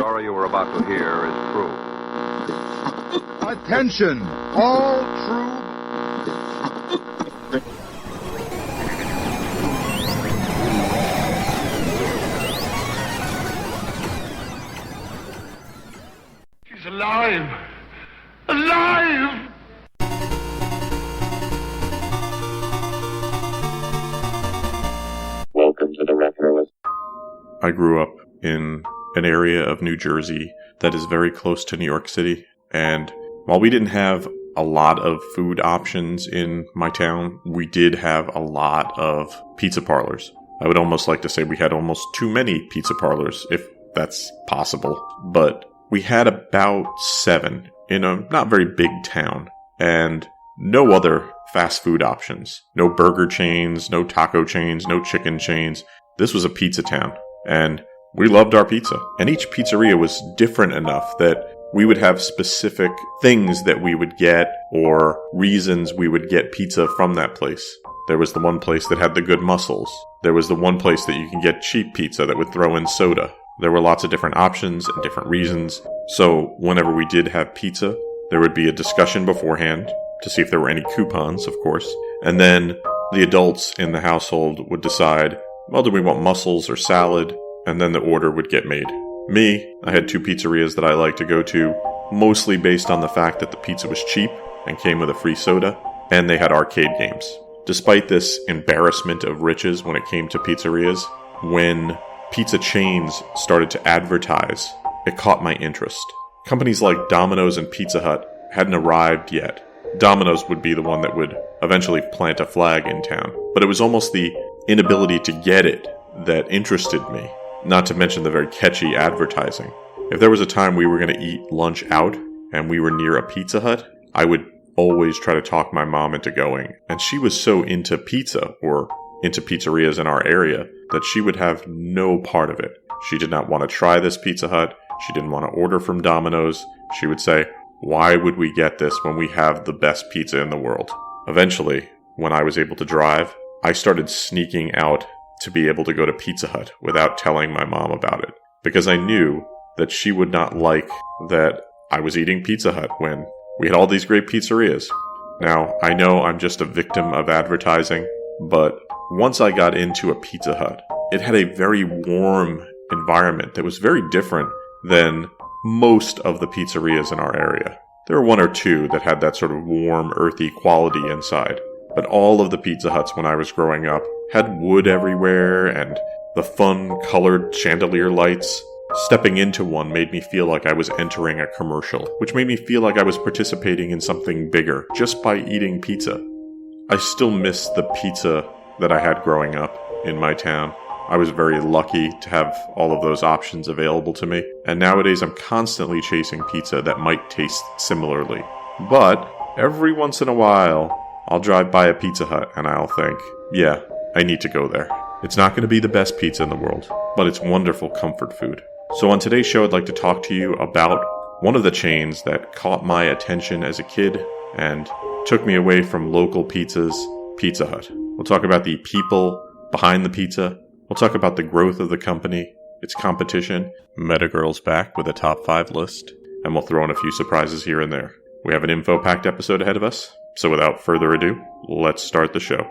story you are about to hear is true. Attention, all true. She's alive! Alive! Welcome to the Retroist. I grew up in an area of New Jersey that is very close to New York City, and while we didn't have a lot of food options in my town, we did have a lot of pizza parlors. I would almost like to say we had almost too many pizza parlors, if that's possible, but we had about 7 in a not very big town, and no other fast food options. No burger chains, no taco chains, no chicken chains. This was a pizza town, and we loved our pizza. And each pizzeria was different enough that we would have specific things that we would get or reasons we would get pizza from that place. There was the one place that had the good mussels. There was the one place that you can get cheap pizza that would throw in soda. There were lots of different options and different reasons. So whenever we did have pizza, there would be a discussion beforehand to see if there were any coupons, of course. And then the adults in the household would decide, well, do we want mussels or salad? And then the order would get made. Me, I had 2 pizzerias that I liked to go to, mostly based on the fact that the pizza was cheap and came with a free soda, and they had arcade games. Despite this embarrassment of riches when it came to pizzerias, when pizza chains started to advertise, it caught my interest. Companies like Domino's and Pizza Hut hadn't arrived yet. Domino's would be the one that would eventually plant a flag in town, but it was almost the inability to get it that interested me, not to mention the very catchy advertising. If there was a time we were going to eat lunch out and we were near a Pizza Hut, I would always try to talk my mom into going, and she was so into pizza or into pizzerias in our area that she would have no part of it. She did not want to try this Pizza Hut. She didn't want to order from Domino's. She would say, why would we get this when we have the best pizza in the world? Eventually, when I was able to drive, I started sneaking out to be able to go to Pizza Hut without telling my mom about it, because I knew that she would not like that I was eating Pizza Hut when we had all these great pizzerias. Now, I know I'm just a victim of advertising, but once I got into a Pizza Hut, it had a very warm environment that was very different than most of the pizzerias in our area. There were 1 or 2 that had that sort of warm, earthy quality inside, but all of the Pizza Huts when I was growing up had wood everywhere and the fun colored chandelier lights. Stepping into one made me feel like I was entering a commercial, which made me feel like I was participating in something bigger just by eating pizza. I still miss the pizza that I had growing up in my town. I was very lucky to have all of those options available to me, and nowadays I'm constantly chasing pizza that might taste similarly. But every once in a while, I'll drive by a Pizza Hut and I'll think, yeah, I need to go there. It's not going to be the best pizza in the world, but it's wonderful comfort food. So on today's show, I'd like to talk to you about one of the chains that caught my attention as a kid and took me away from local pizzas, Pizza Hut. We'll talk about the people behind the pizza. We'll talk about the growth of the company, its competition. Metagirl's back with a top 5 list, and we'll throw in a few surprises here and there. We have an info-packed episode ahead of us, so without further ado, let's start the show.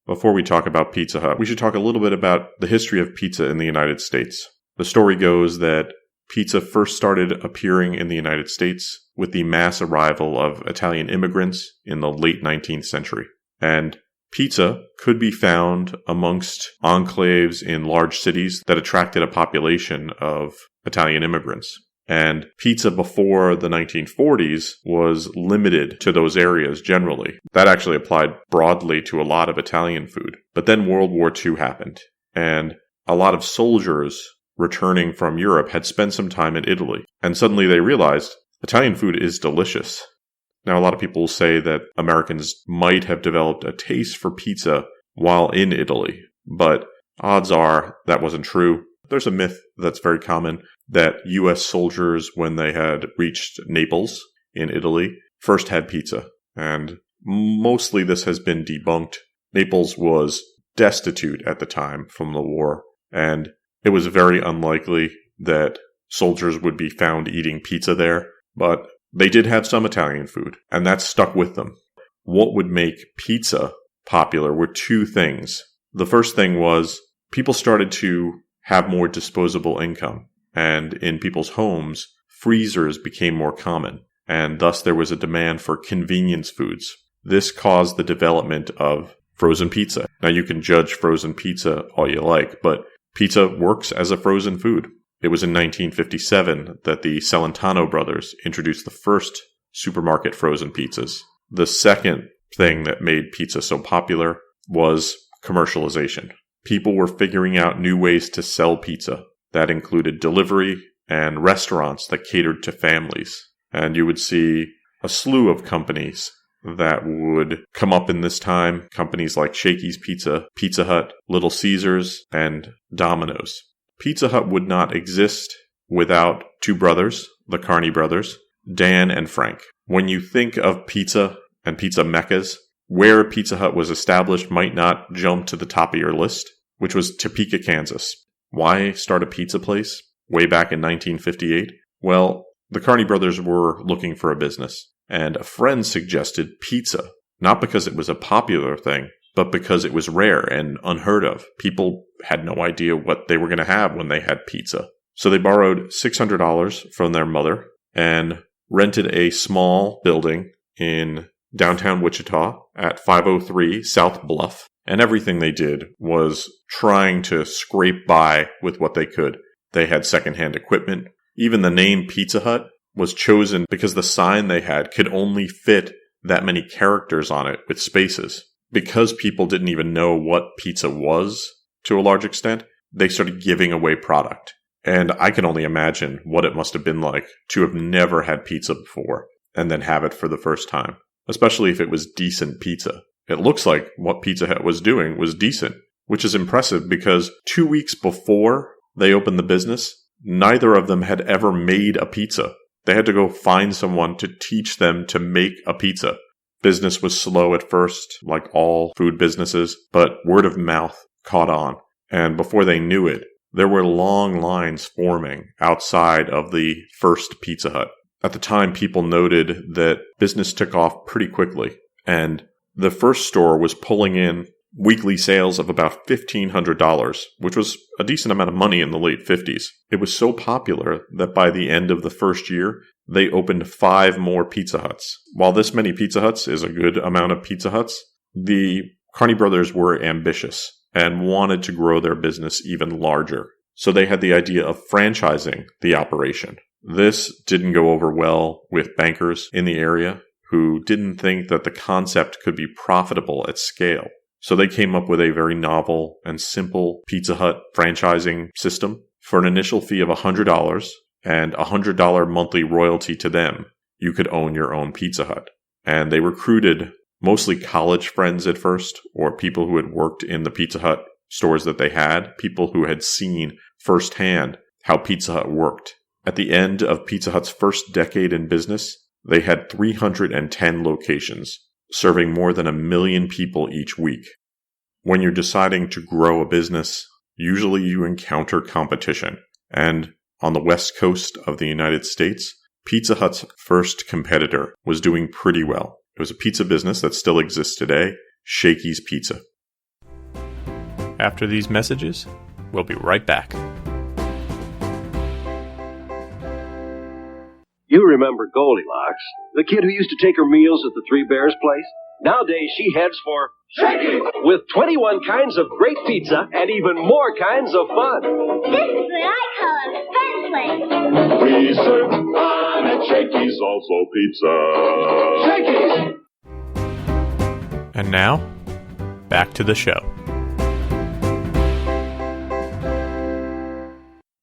Before we talk about Pizza Hut, we should talk a little bit about the history of pizza in the United States. The story goes that pizza first started appearing in the United States with the mass arrival of Italian immigrants in the late 19th century. And pizza could be found amongst enclaves in large cities that attracted a population of Italian immigrants. And pizza before the 1940s was limited to those areas generally. That actually applied broadly to a lot of Italian food. But then World War II happened, and a lot of soldiers returning from Europe had spent some time in Italy. And suddenly they realized Italian food is delicious. Now, a lot of people say that Americans might have developed a taste for pizza while in Italy, but odds are that wasn't true. There's a myth that's very common that U.S. soldiers, when they had reached Naples in Italy, first had pizza. And mostly this has been debunked. Naples was destitute at the time from the war, and it was very unlikely that soldiers would be found eating pizza there. But they did have some Italian food, and that stuck with them. What would make pizza popular were two things. The first thing was people started to have more disposable income, and in people's homes, freezers became more common, and thus there was a demand for convenience foods. This caused the development of frozen pizza. Now, you can judge frozen pizza all you like, but pizza works as a frozen food. It was in 1957 that the Celentano brothers introduced the first supermarket frozen pizzas. The second thing that made pizza so popular was commercialization. People were figuring out new ways to sell pizza. That included delivery and restaurants that catered to families. And you would see a slew of companies that would come up in this time. Companies like Shakey's Pizza, Pizza Hut, Little Caesars, and Domino's. Pizza Hut would not exist without two brothers, the Carney brothers, Dan and Frank. When you think of pizza and pizza meccas, where Pizza Hut was established might not jump to the top of your list, which was Topeka, Kansas. Why start a pizza place way back in 1958? Well, the Carney brothers were looking for a business, and a friend suggested pizza, not because it was a popular thing, but because it was rare and unheard of. People had no idea what they were going to have when they had pizza. So they borrowed $600 from their mother and rented a small building in downtown Wichita at 503 South Bluff. And everything they did was trying to scrape by with what they could. They had secondhand equipment. Even the name Pizza Hut was chosen because the sign they had could only fit that many characters on it with spaces. Because people didn't even know what pizza was to a large extent, they started giving away product. And I can only imagine what it must have been like to have never had pizza before and then have it for the first time, especially if it was decent pizza. It looks like what Pizza Hut was doing was decent, which is impressive because 2 weeks before they opened the business, neither of them had ever made a pizza. They had to go find someone to teach them to make a pizza. Business was slow at first, like all food businesses, but word of mouth caught on. And before they knew it, there were long lines forming outside of the first Pizza Hut. At the time, people noted that business took off pretty quickly, and the first store was pulling in weekly sales of about $1,500, which was a decent amount of money in the late 50s. It was so popular that by the end of the first year, they opened 5 more Pizza Huts. While this many Pizza Huts is a good amount of Pizza Huts, the Carney brothers were ambitious and wanted to grow their business even larger. So they had the idea of franchising the operation. This didn't go over well with bankers in the area who didn't think that the concept could be profitable at scale. So they came up with a very novel and simple Pizza Hut franchising system. For an initial fee of $100 and $100 monthly royalty to them, you could own your own Pizza Hut. And they recruited mostly college friends at first, or people who had worked in the Pizza Hut stores that they had, people who had seen firsthand how Pizza Hut worked. At the end of Pizza Hut's first decade in business, they had 310 locations, serving more than 1 million people each week. When you're deciding to grow a business, usually you encounter competition. And on the west coast of the United States, Pizza Hut's first competitor was doing pretty well. It was a pizza business that still exists today, Shakey's Pizza. After these messages, we'll be right back. You remember Goldilocks, the kid who used to take her meals at the Three Bears place? Nowadays, she heads for Shakey's with 21 kinds of great pizza and even more kinds of fun. This is what I call a fun place. We serve fun at Shakey's. Also pizza. Shakey's. And now, back to the show.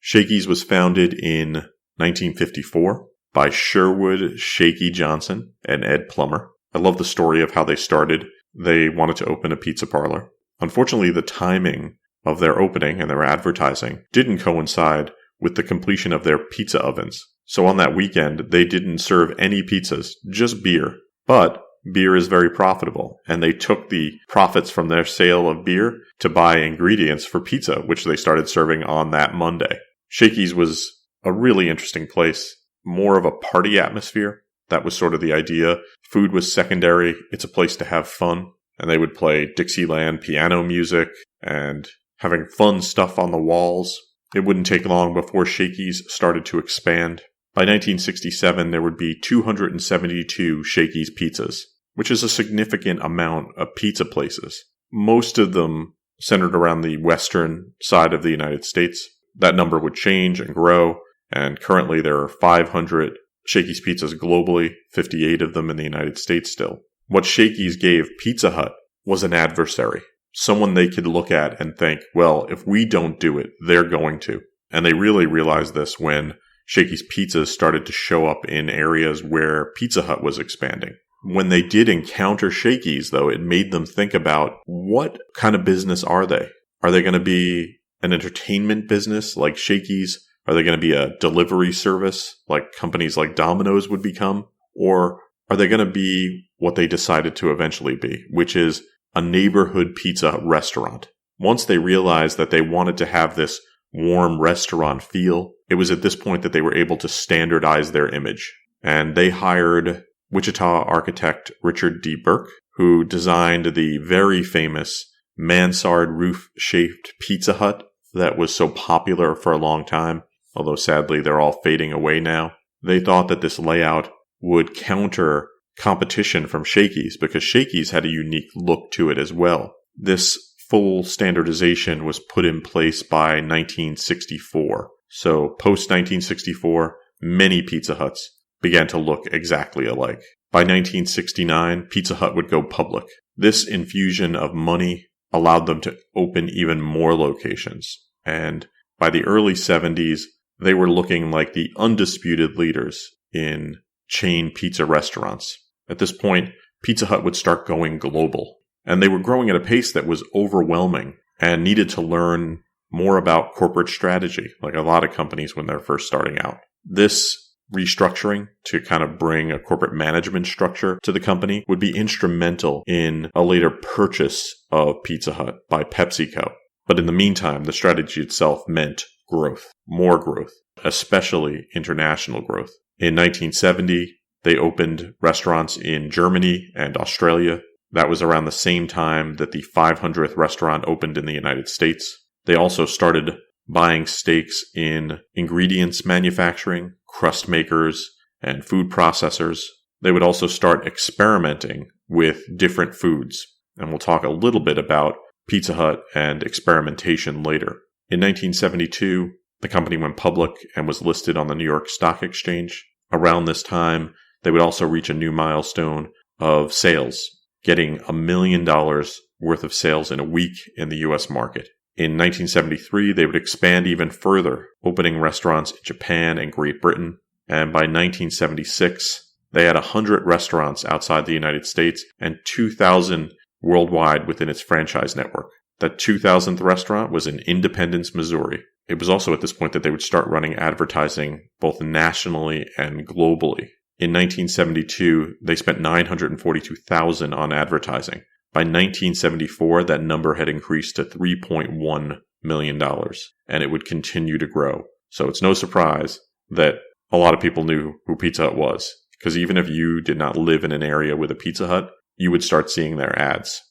Shakey's was founded in 1954 by Sherwood Shakey Johnson and Ed Plummer. I love the story of how they started. They wanted to open a pizza parlor. Unfortunately, the timing of their opening and their advertising didn't coincide with the completion of their pizza ovens. So on that weekend, they didn't serve any pizzas, just beer. But beer is very profitable, and they took the profits from their sale of beer to buy ingredients for pizza, which they started serving on that Monday. Shakey's was a really interesting place, more of a party atmosphere. That was sort of the idea. Food was secondary. It's a place to have fun. And they would play Dixieland piano music and having fun stuff on the walls. It wouldn't take long before Shakey's started to expand. By 1967, there would be 272 Shakey's pizzas, which is a significant amount of pizza places. Most of them centered around the western side of the United States. That number would change and grow, and currently there are 500 Shakey's pizzas globally, 58 of them in the United States still. What Shakey's gave Pizza Hut was an adversary, someone they could look at and think, well, if we don't do it, they're going to. And they really realized this when Shakey's pizzas started to show up in areas where Pizza Hut was expanding. When they did encounter Shakey's, though, it made them think about what kind of business are they? Are they going to be an entertainment business like Shakey's? Are they going to be a delivery service like companies like Domino's would become? Or are they going to be what they decided to eventually be, which is a neighborhood pizza restaurant? Once they realized that they wanted to have this warm restaurant feel, it was at this point that they were able to standardize their image. And they hired Wichita architect Richard D. Burke, who designed the very famous mansard roof-shaped Pizza Hut that was so popular for a long time. Although sadly they're all fading away now. They thought that this layout would counter competition from Shakey's because Shakey's had a unique look to it as well. This full standardization was put in place by 1964. So post-1964, many Pizza Huts began to look exactly alike. By 1969, Pizza Hut would go public. This infusion of money allowed them to open even more locations. And by the early 70s, they were looking like the undisputed leaders in chain pizza restaurants. At this point, Pizza Hut would start going global. And they were growing at a pace that was overwhelming and needed to learn more about corporate strategy, like a lot of companies when they're first starting out. This restructuring to kind of bring a corporate management structure to the company would be instrumental in a later purchase of Pizza Hut by PepsiCo. But in the meantime, the strategy itself meant growth, more growth, especially international growth. In 1970, they opened restaurants in Germany and Australia. That was around the same time that the 500th restaurant opened in the United States. They also started buying stakes in ingredients manufacturing, crust makers, and food processors. They would also start experimenting with different foods. And we'll talk a little bit about Pizza Hut and experimentation later. In 1972, the company went public and was listed on the New York Stock Exchange. Around this time, they would also reach a new milestone of sales, getting $1 million worth of sales in a week in the U.S. market. In 1973, they would expand even further, opening restaurants in Japan and Great Britain. And by 1976, they had 100 restaurants outside the United States and 2,000 worldwide within its franchise network. That 2,000th restaurant was in Independence, Missouri. It was also at this point that they would start running advertising both nationally and globally. In 1972, they spent $942,000 on advertising. By 1974, that number had increased to $3.1 million, and it would continue to grow. So it's no surprise that a lot of people knew who Pizza Hut was, because even if you did not live in an area with a Pizza Hut, you would start seeing their ads.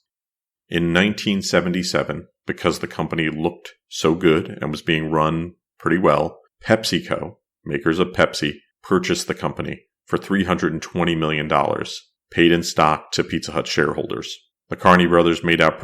In 1977, because the company looked so good and was being run pretty well, PepsiCo, makers of Pepsi, purchased the company for $320 million. paid in stock to Pizza Hut shareholders. The Carney brothers made out